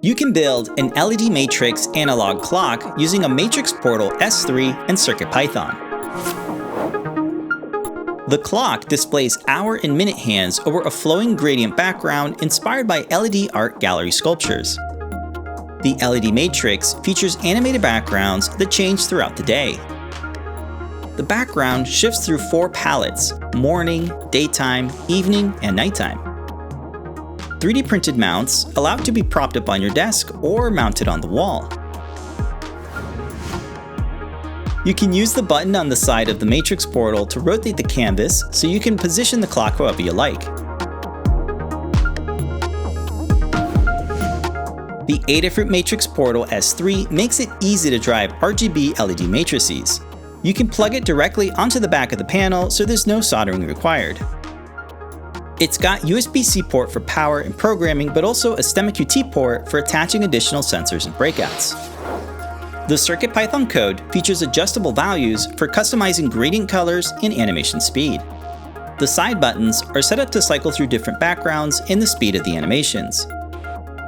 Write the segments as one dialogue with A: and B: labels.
A: You can build an LED matrix analog clock using a Matrix Portal S3 and CircuitPython. The clock displays hour and minute hands over a flowing gradient background inspired by LED art gallery sculptures. The LED matrix features animated backgrounds that change throughout the day. The background shifts through 4 palettes: morning, daytime, evening, and nighttime. 3D printed mounts allow it to be propped up on your desk or mounted on the wall. You can use the button on the side of the Matrix Portal to rotate the canvas so you can position the clock however you like. The Adafruit Matrix Portal S3 makes it easy to drive RGB LED matrices. You can plug it directly onto the back of the panel so there's no soldering required. It's got USB-C port for power and programming, but also a STEMMA-QT port for attaching additional sensors and breakouts. The CircuitPython code features adjustable values for customizing gradient colors and animation speed. The side buttons are set up to cycle through different backgrounds and the speed of the animations.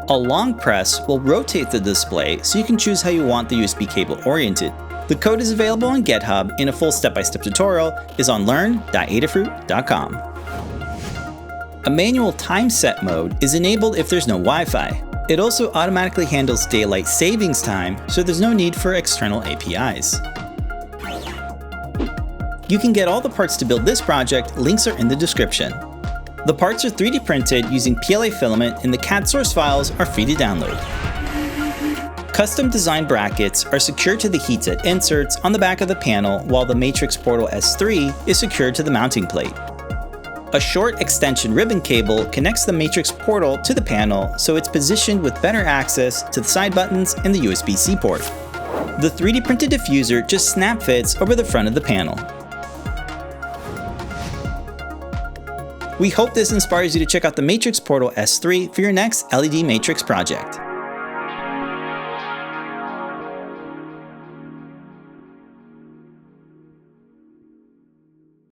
A: A long press will rotate the display so you can choose how you want the USB cable oriented. The code is available on GitHub, and a full step-by-step tutorial is on learn.adafruit.com. A manual time set mode is enabled if there's no Wi-Fi. It also automatically handles daylight savings time, so there's no need for external APIs. You can get all the parts to build this project, links are in the description. The parts are 3D printed using PLA filament, and the CAD source files are free to download. Custom designed brackets are secured to the heatset inserts on the back of the panel, while the Matrix Portal S3 is secured to the mounting plate. A short extension ribbon cable connects the Matrix Portal to the panel, so it's positioned with better access to the side buttons and the USB-C port. The 3D printed diffuser just snap fits over the front of the panel. We hope this inspires you to check out the Matrix Portal S3 for your next LED Matrix project.